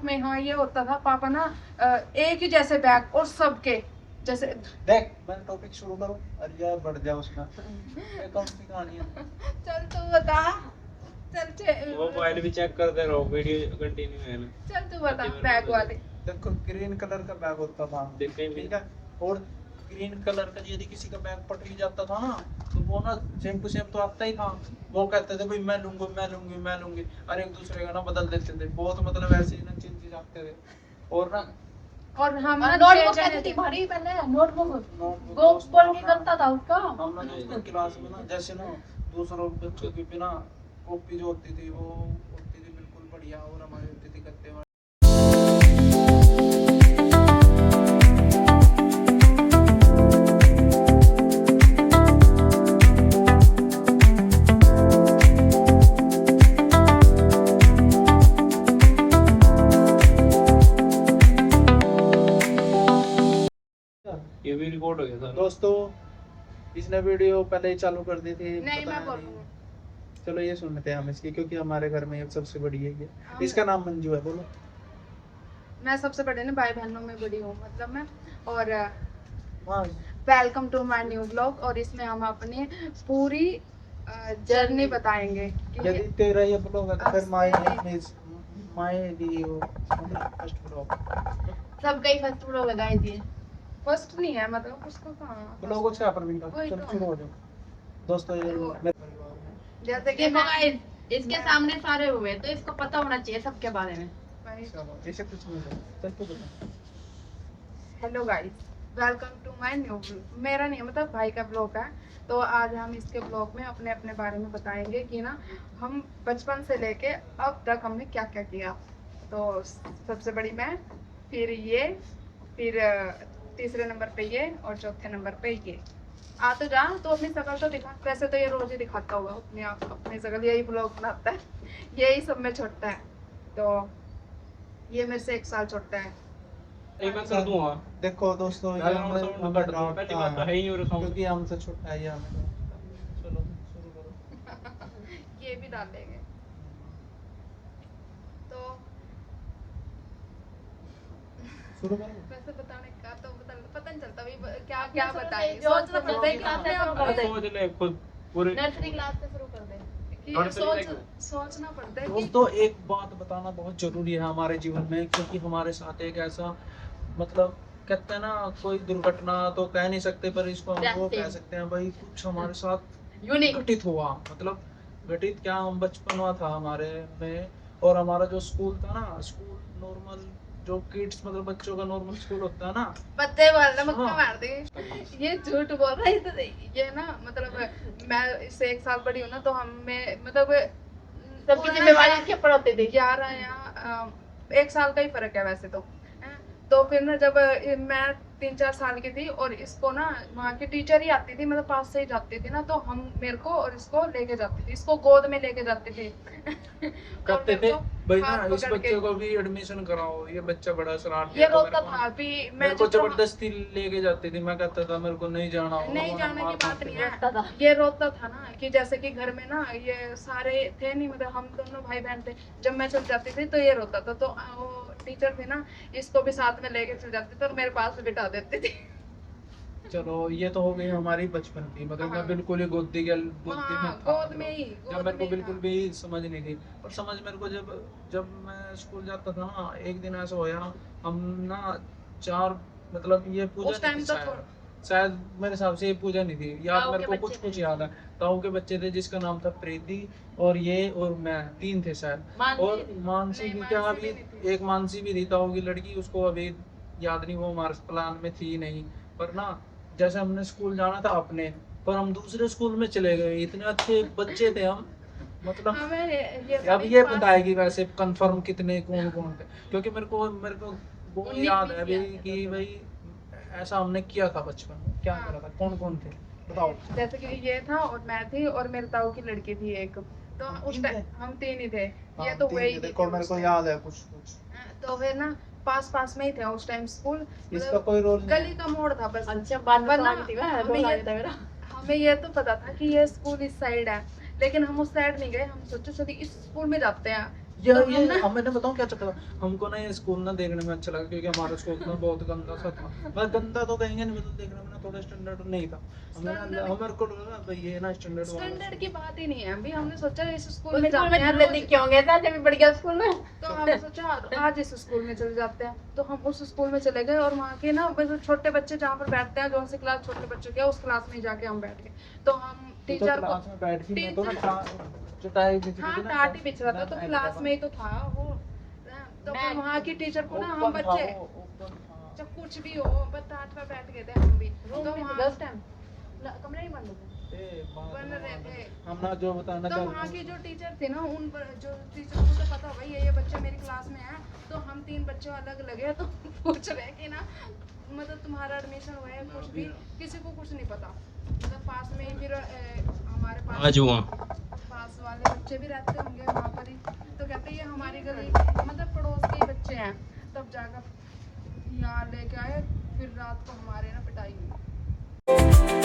Life में हाँ ये होता था, पापा ना एक ही जैसे बैग और सबके जैसे। देख मैं टॉपिक शुरू करूं और यार बढ़ जाए उसमें, ये कौन सी कहानी है? चल तू बता, चल वो मोबाइल भी चेक करते रहो, वीडियो कंटिन्यू है ना। चल तू बता बैग वाले। देखो ग्रीन कलर का बैग होता था, देखे भी। ठीक है, और ग्रीन कलर का यदि किसी का बैग पट भी जाता था ना, तो वो ना सेम टू सेम तो आता ही था, वो कहते थे भाई मैं लूंगा मैं लूंगी मैं लूंगी, और एक दूसरे का ना बदल देते थे, बहुत मतलब ऐसे ही ना चेंज जाते थे। और ना और हम ना नोटबुक छह जने कैसी थी थे। भारी, पहले नोटबुक नोटबुक गोप पर निकलता था उसका। हम ना दोस्तों क्लास में ना जैसे ना दूसरों बच्चों की बिना कॉपी जो होती थी वो होती थी बिल्कुल बढ़िया, और हमारी होती थी गद्दे वाली। ये भी रिकॉर्ड हो गया था। दोस्तों इसने वीडियो पहले ही चालू कर दी थी, नहीं पता मैं बोलूंगा। चलो ये सुनते हैं हम इसकी, क्योंकि हमारे घर में ये सबसे बड़ी है ये। हाँ। इसका नाम मंजू है, बोलो। मैं सबसे बड़े ना भाई बहनों में बड़ी हूँ मतलब मैं। और हाँ welcome to my new blog, और इसमें हम अपनी पूरी जर्नी बताएंगे कि यदि तेरा ये ब्लॉग है तो फिर माय असली- name is my video first blog. सब कई फर्स्ट फ्लोर लगाई दिए। फर्स्ट नहीं है मतलब उसको कहाँ ब्लॉग अच्छा है परवीन का, वही चलो तो। शुरू हो जाओ। दोस्तों ये वो- मेरे परिवार में जैसे कि देखो मैं गाइस, इसके सामने सारे हुए तो इसको पता होना चाहिए सबके बारे में। चलो ऐसे कुछ नहीं है, चल तू बता। Hello guys, welcome to my new, मेरा नहीं मतलब भाई का ब्लॉग है। तो आज हम इसके ब्लॉग में अपने अपने बारे में बताएंगे कि ना हम बचपन से लेके अब तक हमने क्या क्या किया। तो सबसे बड़ी मैं, फिर ये, फिर तीसरे नंबर पे ये, और चौथे नंबर पे ये। आ तो जा, तो अपनी शक्ल तो दिखा, वैसे तो ये रोज ही दिखाता होगा अपनी अपनी शक्ल, यही ब्लॉग बनाता है, यही सब में छोटा है। तो ये मेरे से 1 साल छोटा है। एक मैं कर दूंगा। देखो दोस्तों ये बैकग्राउंड साउंड कट दो, पहली बात तो है ही और साउंड। क्योंकि हमसे छोटा है ये हमें तो। चलो शुरू करो। ये भी डाल देंगे। तो शुरू करो। वैसे बताने का तो पता नहीं चलता भाई क्या क्या बताएं, सोच सोचना पड़ता है कि क्लास अपने से आप शुरू कर दे। सोच ले खुद पूरे। नर्सरी क्लास से शुरू कर दे। कि नर्सरी सोच तक। सोचना पड़ता है कि दोस्तों एक बात बताना बहुत जरूरी है हमारे जीवन में, क्योंकि हमारे साथ एक ऐसा मतलब कहते हैं ना, कोई दुर्घटना तो कह नहीं सकते पर इसको हम वो कह सकते हैं भाई, कुछ हमारे साथ यूनिक। घटित हुआ, मतलब घटित क्या, हम बचपन था हमारे में, और हमारा जो स्कूल था ना, स्कूल नॉर्मल जो किड्स मतलब बच्चों का नॉर्मल स्कूल होता है ना, पत्ते मारना मक्का हाँ। मार देंगे। ये झूठ बोल रहा है तो ये ना मतलब मैं इससे 1 साल बड़ी हूँ ना, तो हमें मतलब सबकी जिम्मेवारी इसके ऊपर होती थी। 11 या 1 साल का ही फर्क है वैसे तो हैं। तो फिर ना जब मैं 3-4 साल की थी, और इसको ना वहाँ की टीचर ही आती थी, मतलब पास से ही जाती थी ना, तो हम मेरे को और इसको लेके जाती थी, इसको गोद में लेके जाती थी। और कहते मेरे थे को भाई ना हाथ इस पकड़ बच्चे के- को भी एडमिशन कराओ, ये बच्चा बड़ा शरारती ये है, तो रोता मेरे को था अभी मैं मेरे को जब वहाँ- जबरदस्ती लेके जाती थी, मैं कहता था मेरे को नहीं जाना, नहीं वो जाने की मार बात मारते नहीं थे। रोता था। है, ये रोता था ना कि जैसे कि घर में ना ये सारे थे नहीं, मतलब हम दोनों भाई बहन थे, जब मैं चल जाती थी तो ये रोता था, तो वो टीचर थी ना, इसको भी साथ में लेके चल जाती थी और मेरे पास बिठा देती थी। चलो ये तो हो गई हमारी बचपन की, मतलब हाँ। मैं बिल्कुल ही गोदी हाँ, में था, गोद में ही, मतलब गोद जब मेरे को में ही बिल्कुल था। भी समझ नहीं थी, और समझ मेरे को जब जब मैं स्कूल जाता था ना, एक दिन ऐसा होया, हम ना 4 मतलब ये पूजा उस नहीं टाइम थी तो शायद, शायद मेरे हिसाब से ये पूजा नहीं थी, याद ताऊ मेरे के को बच्चे कुछ थे। कुछ याद है। ताऊ के बच्चे थे जिसका नाम था प्रीति, और ये और मैं 3 थे शायद, मानसी और थी। मानसी नहीं, भी क्या, मानसी अभी भी नहीं थी। एक मानसी भी थी ताऊ की लड़की, उसको अभी याद नहीं, वो हमारे प्लान में थी नहीं, पर ना जैसे हमने स्कूल जाना था अपने, पर हम दूसरे स्कूल में चले गए, इतने अच्छे बच्चे थे हम, मतलब हमें ये अब ये बताएगी वैसे कंफर्म कितने कौन कौन थे, क्योंकि मेरे को वो 19 याद है 20 अभी कि भाई ऐसा हमने किया था बचपन में, क्या हाँ। करा था, कौन कौन थे बताओ। जैसे कि ये था और मैं थी और मेरे ताऊ की लड़की थी एक, तो हम उस 3 टाइम थे? हम 3 ही थे, ये हाँ, तो 3 हुए ही थे, नहीं देखो थे मेरे उस को टाइम। याद है कुछ कुछ। तो फिर ना पास पास में ही थे उस टाइम स्कूल, इसका कोई रोल नहीं गली है। का मोड़ था बस। अच्छा बाद में तो वरना आ गई थी, मैं हमें रोल आ ये गया था मेरा। हमें ये तो पता था कि ये स्कूल इस साइड है, लेकिन हम उस साइड नहीं गए, हम सोचे चलो इस स्कूल में जाते हैं, ये मैंने बताऊं क्या चक्कर था? हमको ना ये स्कूल ना देखने में अच्छा लगा क्योंकि हमारा स्कूल ना बहुत गंदा सा था। बस गंदा तो कहेंगे नहीं, मतलब देखने में ना थोड़ा स्टैंडर्ड नहीं था। हमारे को लगा भाई ये ना स्टैंडर्ड वाला स्टैंडर्ड की बात ही नहीं है। अभी हमने सोचा इस स्कूल स्कूल में जाते हैं में रोज। दिख क्यों गए थे जब बढ़ गया स्कूल में। तो हमने सोचा आज इस स्कूल में चले जाते हैं, तो हम उस स्कूल में चले गए और वहाँ के ना बस छोटे बच्चे जहाँ पर बैठते हैं, जो सी क्लास छोटे बच्चों की है, उस क्लास में जाके हम बैठ गए। तो हम तो टीचर को क्लास में बैठ के मैं तो ना चटाई बिछ रही हाँ थी ना, टाट ही बिछ रहा था, तो मैं क्लास में ही तो था वो। तो मैं- फिर वहाँ की टीचर को ना हम ओपन था बच्चे वो, ओपन था। जब कुछ भी हो बस टाट पर बैठ गए थे हम भी। रूम तो में वहाँ दस टाइम कमरे नहीं बंद होते। ए, बात बन ना रहे मानो। थे। हम ना जो बताना तो चाह वहाँ रहे की हैं। जो टीचर थे ना, उन जो टीचर को तो पता भाई ये बच्चे मेरी क्लास में हैं, तो हम 3 बच्चे अलग लगे तो पूछ रहे कि ना मतलब तुम्हारा एडमिशन हुआ है, कुछ भी किसी को कुछ नहीं पता। मतलब पास में ही फिर हमारे पास आज हुआ पास वाले बच्चे भी रहते होंगे वहाँ पर ही, तो कहते ये हमारी गली मतलब पड़ोस के ही बच्चे हैं। तब जाकर यहाँ लेके आए, फिर रात को हमारे ना पिटाई हुई।